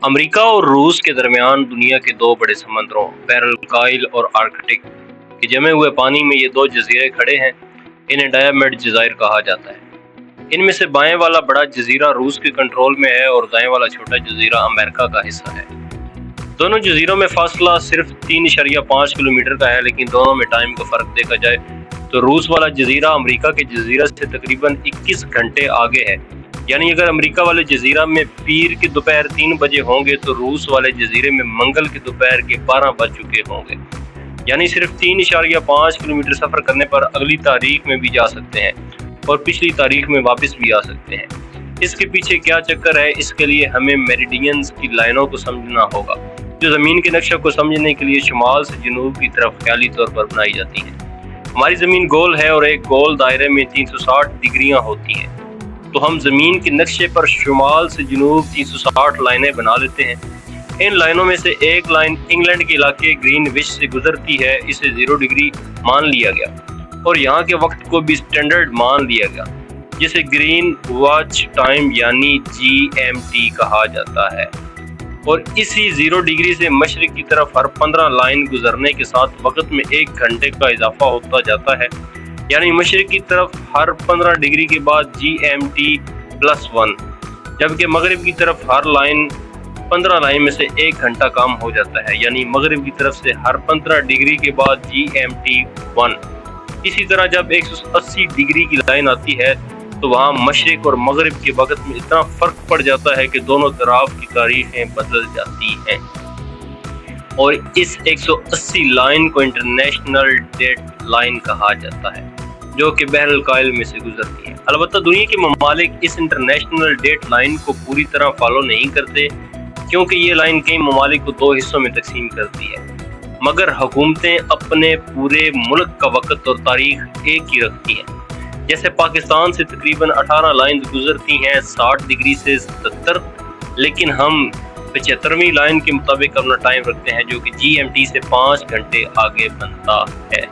امریکہ اور روس کے درمیان دنیا کے دو بڑے سمندروں بحر الکاہل اور آرکٹک کے جمے ہوئے پانی میں یہ دو جزیرے کھڑے ہیں۔ انہیں ڈایامڈ جزائر کہا جاتا ہے۔ ان میں سے بائیں والا بڑا جزیرہ روس کے کنٹرول میں ہے اور دائیں والا چھوٹا جزیرہ امریکہ کا حصہ ہے۔ دونوں جزیروں میں فاصلہ صرف 3.5 کلومیٹر کا ہے، لیکن دونوں میں ٹائم کا فرق دیکھا جائے تو روس والا جزیرہ امریکہ کے جزیرہ سے تقریباً 21 گھنٹے آگے ہے۔ یعنی اگر امریکہ والے جزیرہ میں پیر کے دوپہر 3 بجے ہوں گے تو روس والے جزیرے میں منگل کے دوپہر کے 12 بج چکے ہوں گے۔ یعنی صرف 3.5 کلومیٹر سفر کرنے پر اگلی تاریخ میں بھی جا سکتے ہیں اور پچھلی تاریخ میں واپس بھی آ سکتے ہیں۔ اس کے پیچھے کیا چکر ہے، اس کے لیے ہمیں میریڈینز کی لائنوں کو سمجھنا ہوگا، جو زمین کے نقشہ کو سمجھنے کے لیے شمال سے جنوب کی طرف خیالی طور پر بنائی جاتی ہیں۔ ہماری زمین گول ہے اور ایک گول دائرے میں 360 ڈگریاں ہوتی ہیں، تو ہم زمین کے نقشے پر شمال سے جنوب 360 لائنیں بنا لیتے ہیں۔ ان لائنوں میں سے ایک لائن انگلینڈ کے علاقے گرین وچ سے گزرتی ہے، اسے 0 ڈگری مان لیا گیا اور یہاں کے وقت کو بھی سٹینڈرڈ مان لیا گیا، جسے گرین واچ ٹائم یعنی GMT کہا جاتا ہے۔ اور اسی 0 ڈگری سے مشرق کی طرف ہر 15 لائن گزرنے کے ساتھ وقت میں 1 گھنٹے کا اضافہ ہوتا جاتا ہے، یعنی مشرق کی طرف ہر 15 ڈگری کے بعد GMT+1، جبکہ مغرب کی طرف ہر 15 لائن میں سے 1 گھنٹہ کام ہو جاتا ہے، یعنی مغرب کی طرف سے ہر 15 ڈگری کے بعد GMT1۔ اسی طرح جب 180 ڈگری کی لائن آتی ہے تو وہاں مشرق اور مغرب کے وقت میں اتنا فرق پڑ جاتا ہے کہ دونوں طرف کی تاریخیں بدل جاتی ہیں، اور اس 180 لائن کو انٹرنیشنل ڈیٹ لائن کہا جاتا ہے، جو کہ بحر الکاہل میں سے گزرتی ہے۔ البتہ دنیا کے ممالک اس انٹرنیشنل ڈیٹ لائن کو پوری طرح فالو نہیں کرتے، کیونکہ یہ لائن کئی ممالک کو 2 حصوں میں تقسیم کرتی ہے، مگر حکومتیں اپنے پورے ملک کا وقت اور تاریخ ایک ہی رکھتی ہیں۔ جیسے پاکستان سے تقریباً 18 لائنز گزرتی ہیں 60 ڈگری سے 77، لیکن ہم 75ویں لائن کے مطابق اپنا ٹائم رکھتے ہیں، جو کہ GMT سے 5 گھنٹے آگے بنتا ہے۔